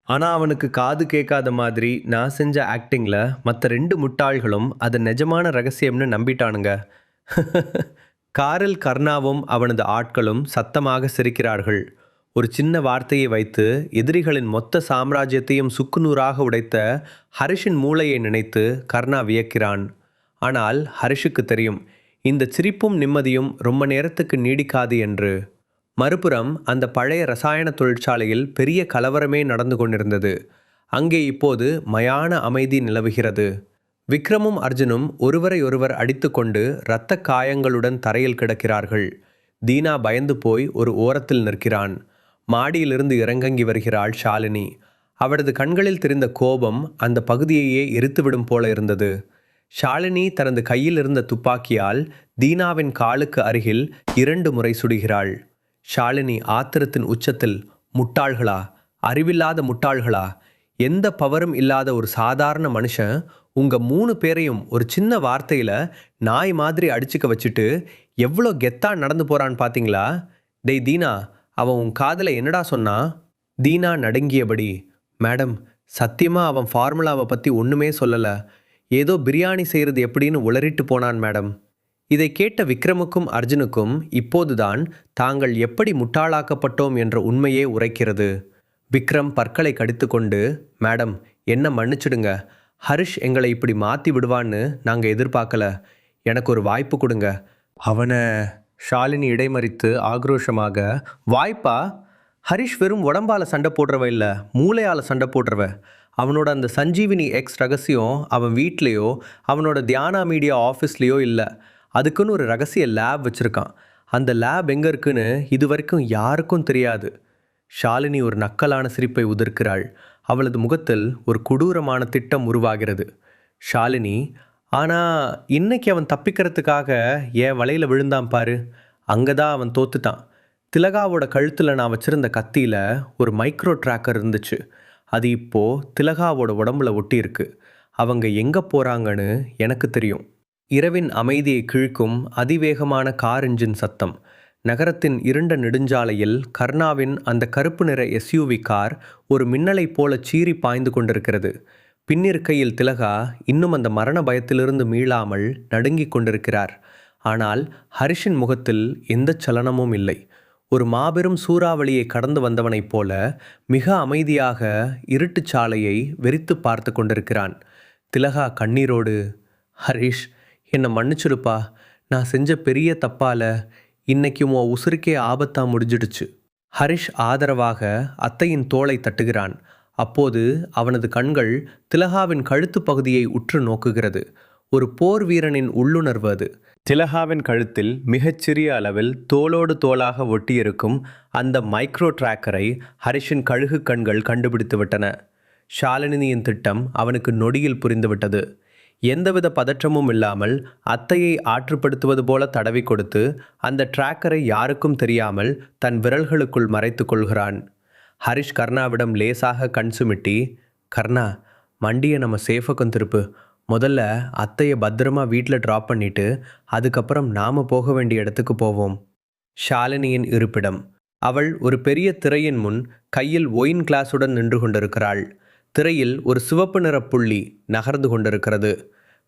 ஆனா, அவனுக்கு காது கேட்காத மாதிரி நான் செஞ்ச ஆக்டிங்ல மத்த 2 முட்டாள்களும் அது நிஜமான ரகசியம்னு நம்பிட்டானுங்க. காரில் கர்ணாவும் அவனது ஆட்களும் சத்தமாக சிரிக்கிறார்கள். ஒரு சின்ன வார்த்தையை வைத்து எதிரிகளின் மொத்த சாம்ராஜ்யத்தையும் சுக்குநூறாக உடைத்த ஹரிஷின் மூளையை நினைத்து கர்ணா வியக்கிறான். ஆனால் ஹரிஷுக்கு தெரியும், இந்த சிரிப்பும் நிம்மதியும் ரொம்ப நேரத்துக்கு நீடிக்காது என்று. மறுபுறம் அந்த பழைய ரசாயன தொழிற்சாலையில் பெரிய கலவரமே நடந்து கொண்டிருந்தது. அங்கே இப்போது மயான அமைதி நிலவுகிறது. விக்ரமும் அர்ஜுனும் ஒருவரை ஒருவர் அடித்துக்கொண்டு இரத்த காயங்களுடன் தரையில் கிடக்கிறார்கள். தீனா பயந்து போய் ஒரு ஓரத்தில் நிற்கிறான். மாடியிலிருந்து இறங்கி வருகிறாள் ஷாலினி. அவரது கண்களில் தெரிந்த கோபம் அந்த பகுதியையே எரித்துவிடும் போல இருந்தது. ஷாலினி தனது கையில் இருந்த துப்பாக்கியால் தீனாவின் காலுக்கு அருகில் 2 முறை சுடுகிறாள். ஷாலினி ஆத்திரத்தின் உச்சத்தில், முட்டாள்களா, அறிவில்லாத முட்டாள்களா, எந்த பவரும் இல்லாத ஒரு சாதாரண மனுஷன் உங்க 3 பேரையும் ஒரு சின்ன வார்த்தையில நாய் மாதிரி அடிச்சுக்க வச்சுட்டு எவ்வளோ கெத்தா நடந்து போறான் பாத்தீங்களா? டேய் தீனா, அவன் உன் காதல என்னடா சொன்னா? தீனா நடுங்கியபடி, மேடம், சத்தியமா அவன் ஃபார்முலாவை பத்தி ஒண்ணுமே சொல்லல. ஏதோ பிரியாணி செய்யறது எப்படின்னு உளறிட்டு போனான் மேடம். இதை கேட்ட விக்ரமுக்கும் அர்ஜுனுக்கும் இப்போதுதான் தாங்கள் எப்படி முட்டாளாக்கப்பட்டோம் என்ற உண்மையே உரைக்கிறது. விக்ரம் பற்களை கடித்துக்கொண்டு, மேடம், என்ன மன்னிச்சிடுங்க. ஹரிஷ் எங்களை இப்படி மாற்றி விடுவான்னு நாங்கள் எதிர்பார்க்கல. எனக்கு ஒரு வாய்ப்பு கொடுங்க. அவனை ஷாலினி இடைமறித்து ஆக்ரோஷமாக, வாய்ப்பா? ஹரிஷ் வெறும் உடம்பால் சண்டை போடுறவ இல்லை, மூளையால் சண்டை போடுறவ. அவனோட அந்த சஞ்சீவினி எக்ஸ் ரகசியம் அவன் வீட்லேயோ அவனோட தியானா மீடியா ஆஃபீஸ்லேயோ இல்லை. அதுக்குன்னு ஒரு ரகசிய லேப் வச்சுருக்கான். அந்த லேப் எங்கே இருக்குன்னு இது வரைக்கும் யாருக்கும் தெரியாது. ஷாலினி ஒரு நக்கலான சிரிப்பை உதிர்க்கிறாள். அவளது முகத்தில் ஒரு கொடூரமான திட்டம் உருவாகிறது. ஷாலினி, ஆனால் இன்னைக்கு அவன் தப்பிக்கிறதுக்காக என் வலையில் விழுந்தான் பாரு, அங்கே தான் அவன் தோத்துட்டான். திலகாவோட கழுத்தில் நான் வச்சுருந்த கத்தியில் ஒரு மைக்ரோ ட்ராக்கர் இருந்துச்சு. அது இப்போது திலகாவோட உடம்புல ஒட்டியிருக்கு. அவங்க எங்கே போகிறாங்கன்னு எனக்கு தெரியும். இரவின் அமைதியை கிழிக்கும் அதிவேகமான கார் என்ஜின் சத்தம். நகரத்தின் இருண்ட நெடுஞ்சாலையில் கர்ணாவின் அந்த கருப்பு நிற எஸ்யூவி கார் ஒரு மின்னலைப் போல சீறி பாய்ந்து கொண்டிருக்கிறது. பின்னிருக்கையில் திலகா இன்னும் அந்த மரண பயத்திலிருந்து மீளாமல் நடுங்கிக் கொண்டிருக்கிறார். ஆனால் ஹரிஷின் முகத்தில் எந்த சலனமும் இல்லை. ஒரு மாபெரும் சூறாவளியை கடந்து வந்தவனைப் போல மிக அமைதியாக இருட்டுச் சாலையை வெறித்து பார்த்து கொண்டிருக்கிறான். திலகா கண்ணீரோடு, ஹரிஷ், என்னை மன்னிச்சிடுப்பா. நான் செஞ்ச பெரிய தப்பால இன்னைக்கும் உன் உசுருக்கே ஆபத்தா முடிஞ்சிடுச்சு. ஹரிஷ் ஆதரவாக அத்தையின் தோளை தட்டுகிறான். அப்போது அவனது கண்கள் திலகாவின் கழுத்து பகுதியை உற்று நோக்குகிறது. ஒரு போர் வீரனின் உள்ளுணர்வு அது. திலகாவின் கழுத்தில் மிகச்சிறிய அளவில் தோளோடு தோளாக ஒட்டியிருக்கும் அந்த மைக்ரோ டிராக்கரை ஹரிஷின் கழுகு கண்கள் கண்டுபிடித்து விட்டன. ஷாலினியின் திட்டம் அவனுக்கு நொடியில் புரிந்துவிட்டது. எந்தவித பதற்றமும் இல்லாமல் அத்தையை ஆற்றுப்படுத்துவது போல தடவி கொடுத்து அந்த டிராக்கரை யாருக்கும் தெரியாமல் தன் விரல்களுக்குள் மறைத்து கொள்கிறான். ஹரிஷ் கர்ணாவிடம் லேசாக கண் சுமிட்டி, கர்ணா, மண்டியை நம்ம சேஃபக்கம் திருப்பு. முதல்ல அத்தையை பத்திரமா வீட்டில் ட்ராப் பண்ணிட்டு அதுக்கப்புறம் நாம் போக வேண்டிய இடத்துக்கு போவோம். ஷாலினியின் இருப்பிடம். அவள் ஒரு பெரிய திரையின் முன் கையில் ஒயின் கிளாஸுடன் நின்று கொண்டிருக்கிறாள். திரையில் ஒரு சிவப்பு நிற புள்ளி நகர்ந்து கொண்டிருக்கிறது.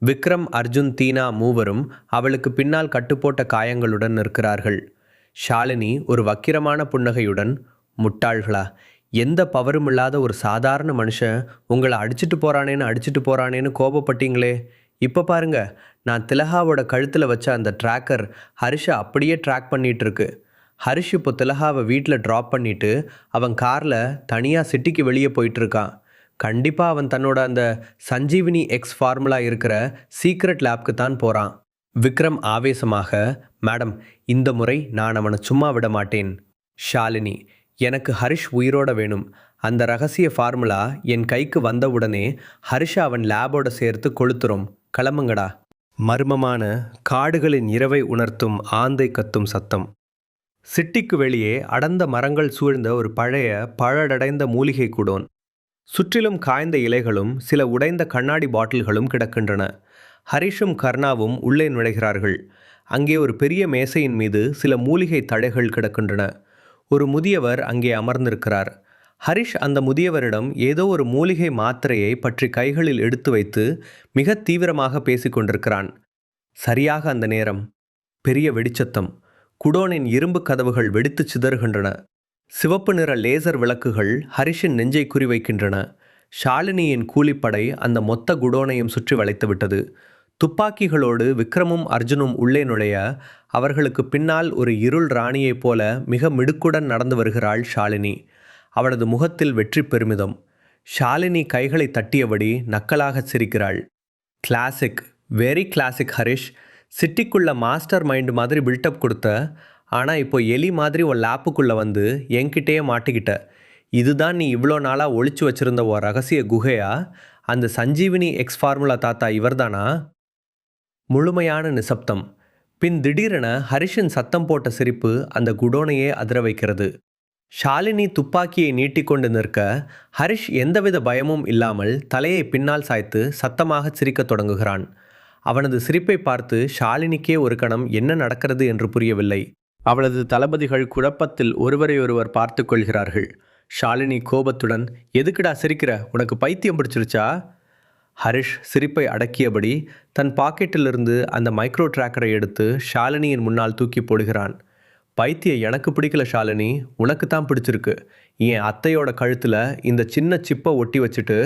விக்ரம், அர்ஜுன், தீனா மூவரும் அவளுக்கு பின்னால் கட்டுப்போட்ட காயங்களுடன் நிற்கிறார்கள். ஷாலினி ஒரு வக்கிரமான புன்னகையுடன், முட்டாள்களா, எந்த பவரும் இல்லாத ஒரு சாதாரண மனுஷன் உங்களை அடிச்சிட்டு போறானேன்னு கோபப்பட்டீங்களே. இப்போ பாருங்க, நான் திலகாவோட கழுத்தில் வச்ச அந்த டிராக்கர் ஹரிஷை அப்படியே ட்ராக் பண்ணிட்டு இருக்கு. ஹரிஷ் இப்போ திலகாவை வீட்டில் ட்ராப் பண்ணிட்டு அவன் காரில் தனியாக சிட்டிக்கு வெளியே போயிட்டு இருக்கான். கண்டிப்பாக அவன் தன்னோட அந்த சஞ்சீவினி எக்ஸ் ஃபார்முலா இருக்கிற சீக்ரெட் லேப்க்கு தான் போகிறான். விக்ரம் ஆவேசமாக, மேடம், இந்த முறை நான் அவனை சும்மா விட மாட்டேன். ஷாலினி, எனக்கு ஹரிஷ் உயிரோட வேணும். அந்த ரகசிய ஃபார்முலா என் கைக்கு வந்தவுடனே ஹரிஷை அவன் லேபோட சேர்த்து கொளுத்துறோம். கிளம்புங்கடா. மர்மமான காடுகளின் இரவை உணர்த்தும் ஆந்தை கத்தும் சத்தம். சிட்டிக்கு வெளியே அடர்ந்த மரங்கள் சூழ்ந்த ஒரு பழைய பழடடைந்த மூலிகை கூடோன். சுற்றிலும் காய்ந்த இலைகளும் சில உடைந்த கண்ணாடி பாட்டில்களும் கிடக்கின்றன. ஹரிஷும் கர்ணாவும் உள்ளே நுழைகிறார்கள். அங்கே ஒரு பெரிய மேசையின் மீது சில மூலிகை தழைகள் கிடக்கின்றன. ஒரு முதியவர் அங்கே அமர்ந்திருக்கிறார். ஹரிஷ் அந்த முதியவரிடம் ஏதோ ஒரு மூலிகை மாத்திரையை பற்றி கைகளில் எடுத்து வைத்து மிக தீவிரமாக பேசிக் கொண்டிருக்கிறான். சரியாக அந்த நேரம் பெரிய வெடிச்சத்தம். குடோனின் இரும்பு கதவுகள் வெடித்து சிதறுகின்றன. சிவப்பு நிற லேசர் விளக்குகள் ஹரிஷின் நெஞ்சை குறிவைக்கின்றன. ஷாலினியின் கூலிப்படை அந்த மொத்த குடோனையும் சுற்றி வளைத்துவிட்டது. துப்பாக்கிகளோடு விக்ரமும் அர்ஜுனும் உள்ளே நுழைய, அவர்களுக்கு பின்னால் ஒரு இருள் ராணியைப் போல மிக மிடுக்குடன் நடந்து வருகிறாள் ஷாலினி. அவளது முகத்தில் வெற்றி பெருமிதம். ஷாலினி கைகளை தட்டியபடி நக்கலாக சிரிக்கிறாள். Classic, very classic Harish. சிட்டிக்குள்ள மாஸ்டர் மைண்டு மாதிரி பில்டப் கொடுத்த, ஆனால் இப்போ எலி மாதிரி உன் லேப்புக்குள்ளே வந்து என்கிட்டயே மாட்டிக்கிட்ட. இதுதான் நீ இவ்வளோ நாளாக ஒளிச்சு வச்சிருந்த ஒரு ரகசிய குகையா? அந்த சஞ்சீவினி எக்ஸ் ஃபார்முலா தாத்தா இவர்தானா? முழுமையான நிசப்தம். பின் திடீரென ஹரிஷின் சத்தம் போட்ட சிரிப்பு அந்த குடோனையே அதிர வைக்கிறது. ஷாலினி துப்பாக்கியை நீட்டிக்கொண்டு நிற்க, ஹரிஷ் எந்தவித பயமும் இல்லாமல் தலையை பின்னால் சாய்த்து சத்தமாக சிரிக்கத் தொடங்குகிறான். அவனது சிரிப்பை பார்த்து ஷாலினிக்கே ஒரு கணம் என்ன நடக்கிறது என்று புரியவில்லை. அவளது தளபதிகள் குழப்பத்தில் ஒருவரையொருவர் பார்த்து கொள்கிறார்கள். ஷாலினி கோபத்துடன், எதுக்குடா சிரிக்கிற? உனக்கு பைத்தியம் பிடிச்சிருச்சா? ஹரிஷ் சிரிப்பை அடக்கியபடி தன் பாக்கெட்டிலிருந்து அந்த மைக்ரோ டிராக்கரை எடுத்து ஷாலினியின் முன்னால் தூக்கி போடுகிறான். பைத்தியம் எனக்கு பிடிக்கல ஷாலினி, உனக்கு தான் பிடிச்சிருக்கு. என் அத்தையோட கழுத்தில் இந்த சின்ன சிப்பை ஒட்டி வச்சுட்டு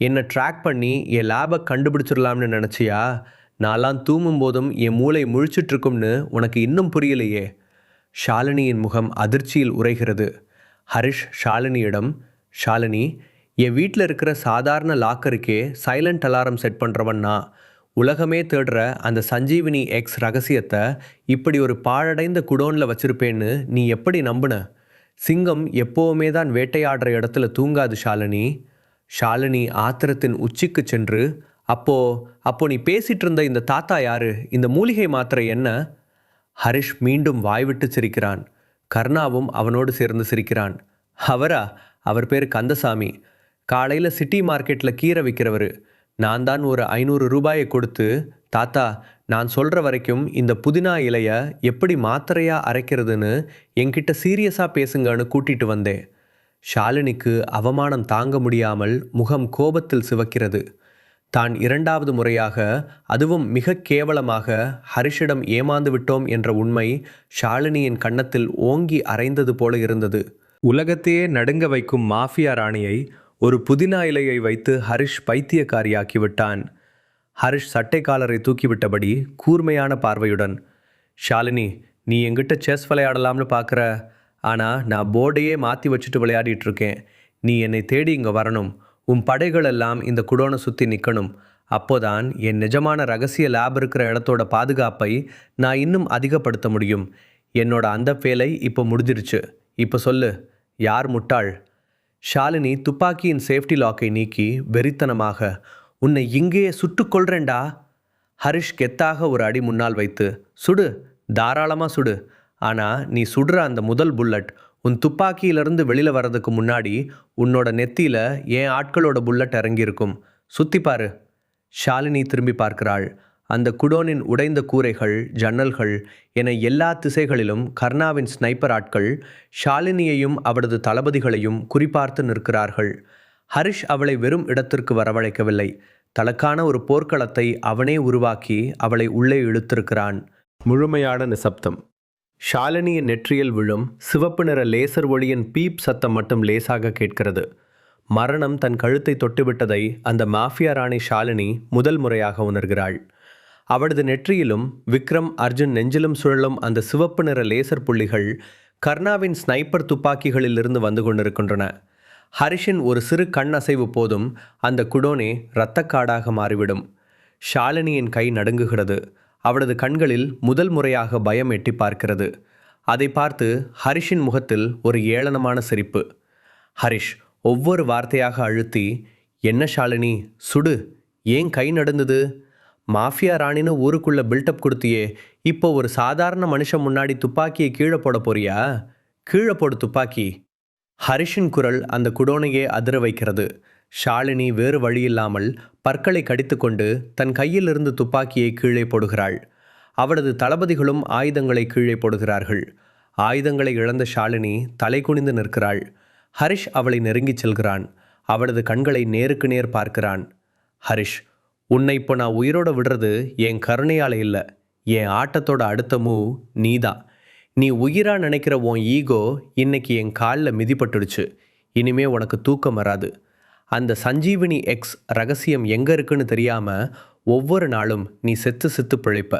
என்னை ட்ராக் பண்ணி என் லேபை கண்டுபிடிச்சிடலாம்னு நினச்சியா? நான்லாம் தூங்கும் போதும் என் மூளை முழிச்சிட்ருக்கும்னு உனக்கு இன்னும் புரியலையே. ஷாலினியின் முகம் அதிர்ச்சியில் உறைகிறது. ஹரிஷ் ஷாலினியிடம், ஷாலினி, என் வீட்டில் இருக்கிற சாதாரண லாக்கருக்கே சைலண்ட் அலாரம் செட் பண்ணுறவன் நான். உலகமே தேடுற அந்த சஞ்சீவினி எக்ஸ் ரகசியத்தை இப்படி ஒரு பாழடைந்த குடோனில் வச்சிருப்பேன்னு நீ எப்படி நம்புன? சிங்கம் எப்போவுமே தான் வேட்டையாடுற இடத்துல தூங்காது ஷாலினி. ஷாலினி ஆத்திரத்தின் உச்சிக்கு சென்று, அப்போ நீ பேசிட்டு இருந்த இந்த தாத்தா யாரு? இந்த மூலிகை மாத்திரை என்ன? ஹரிஷ் மீண்டும் வாய்விட்டு சிரிக்கிறான். கர்ணாவும் அவனோடு சேர்ந்து சிரிக்கிறான். அவரா? அவர் பேர் கந்தசாமி. காலையில் சிட்டி மார்க்கெட்டில் கீரை விற்கிறவர். நான் தான் ஒரு 500 ரூபாயை கொடுத்து, தாத்தா, நான் சொல்கிற வரைக்கும் இந்த புதினா இலையை எப்படி மாத்திரையாக அரைக்கிறதுன்னு என்கிட்ட சீரியஸாக பேசுங்கன்னு கூட்டிகிட்டு வந்தேன். ஷாலினிக்கு அவமானம் தாங்க முடியாமல் முகம் கோபத்தில் சிவக்கிறது. தான் 2வது முறையாக, அதுவும் மிக கேவலமாக ஹரிஷிடம் ஏமாந்து விட்டோம் என்ற உண்மை ஷாலினியின் கன்னத்தில் ஓங்கி அரைந்தது போல இருந்தது. உலகத்தையே நடுங்க வைக்கும் மாஃபியா ராணியை ஒரு புதினா இலையை வைத்து ஹரிஷ் பைத்தியக்காரியாக்கிவிட்டான். ஹரிஷ் சட்டை காலரை தூக்கிவிட்டபடி கூர்மையான பார்வையுடன், ஷாலினி, நீ என்கிட்ட செஸ் விளையாடலாம்னு பார்க்குற, ஆனால் நான் போர்டையே மாற்றி வச்சுட்டு விளையாடிட்டு இருக்கேன். நீ என்னை தேடி இங்கே வரணும். உன் படைகள் எல்லாம் இந்த குடோனை சுற்றி நிற்கணும். அப்போதான் என் நிஜமான ரகசிய லேப் இருக்கிற இடத்தோட பாதுகாப்பை நான் இன்னும் அதிகப்படுத்த முடியும். என்னோட அந்த வேலை இப்போ முடிஞ்சிருச்சு. இப்போ சொல்லு, யார் முட்டாள்? ஷாலினி துப்பாக்கியின் சேஃப்டி லாக்கை நீக்கி வெறித்தனமாக, உன்னை இங்கேயே சுட்டுக்கொள்றேன்டா. ஹரிஷ் கெத்தாக ஒரு அடி முன்னால் வைத்து, சுடு, தாராளமாக சுடு. ஆனால் நீ சுடுற அந்த முதல் புல்லட் உன் துப்பாக்கியிலிருந்து வெளியில் வர்றதுக்கு முன்னாடி உன்னோட நெத்தியில் என் ஆட்களோட புல்லட் இறங்கியிருக்கும். சுத்திப்பாரு. ஷாலினி திரும்பி பார்க்கிறாள். அந்த குடோனின் உடைந்த கூரைகள், ஜன்னல்கள் என எல்லா திசைகளிலும் கர்ணாவின் ஸ்னைப்பர் ஆட்கள் ஷாலினியையும் அவரது தளபதிகளையும் குறிப்பார்த்து நிற்கிறார்கள். ஹரிஷ் அவளை வெறும் இடத்திற்கு வரவழைக்கவில்லை. தனக்கான ஒரு போர்க்களத்தை அவனே உருவாக்கி அவளை உள்ளே இழுத்திருக்கிறான். முழுமையான நிசப்தம். ஷாலினியின் நெற்றியில் விழும் சிவப்பு நிற லேசர் ஒளியின் பீப் சத்தம் மட்டும் லேசாக கேட்கிறது. மரணம் தன் கழுத்தை தொட்டுவிட்டதை அந்த மாஃபியா ராணி ஷாலினி முதல் முறையாக உணர்கிறாள். அவளது நெற்றியிலும் விக்ரம், அர்ஜுன் நெஞ்சிலும் சுழலும் அந்த சிவப்பு நிற லேசர் புள்ளிகள் கர்ணாவின் ஸ்னைப்பர் துப்பாக்கிகளிலிருந்து வந்து கொண்டிருக்கின்றன. ஹரிஷின் ஒரு சிறு கண் அசைவு போதும் அந்த குடோனே இரத்தக்காடாக மாறிவிடும். ஷாலினியின் கை நடுங்குகிறது. அவளது கண்களில் முதல் முறையாக பயம் எட்டி பார்க்கிறது. அதை பார்த்து ஹரிஷின் முகத்தில் ஒரு ஏளனமான சிரிப்பு. ஹரிஷ் ஒவ்வொரு வார்த்தையாக அழுத்தி, என்ன ஷாலினி, சுடு, ஏன் கை நடுந்தது? மாஃபியா ராணின்னு ஊருக்குள்ள பில்டப் கொடுத்தியே, இப்போ ஒரு சாதாரண மனுஷன் முன்னாடி துப்பாக்கியை கீழே போட போறியா? கீழே போடு துப்பாக்கி. ஹரிஷின் குரல் அந்த குடோனையே அதிர வைக்கிறது. ஷாலினி வேறு வழியில்லாமல் பற்களை கடித்துக்கொண்டு தன் கையிலிருந்து துப்பாக்கியை கீழே போடுகிறாள். அவளது தளபதிகளும் ஆயுதங்களை கீழே போடுகிறார்கள். ஆயுதங்களை இழந்த ஷாலினி தலை குனிந்து நிற்கிறாள். ஹரிஷ் அவளை நெருங்கிச் செல்கிறான். அவளது கண்களை நேருக்கு நேர் பார்க்கிறான். ஹரிஷ், உன்னை இப்போ நான் உயிரோட விடுறது என் கருணையால் இல்லை, என் ஆட்டத்தோட அடுத்த மூவ் நீதான். நீ உயிரா நினைக்கிற உன் ஈகோ இன்னைக்கு என் காலில் மிதிப்பட்டுடுச்சு. இனிமே உனக்கு தூக்கம் வராது. அந்த சஞ்சீவினி எக்ஸ் ரகசியம் எங்கே இருக்குன்னு தெரியாமல் ஒவ்வொரு நாளும் நீ செத்து செத்து பிழைப்ப.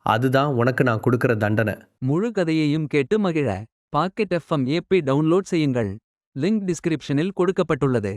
அதுதான் உனக்கு நான் கொடுக்குற தண்டனை. முழு கதையையும் கேட்டு மகிழ பாக்கெட் FM ஏபி டவுன்லோட் செய்யுங்கள். லிங்க் டிஸ்கிரிப்ஷனில் கொடுக்கப்பட்டுள்ளது.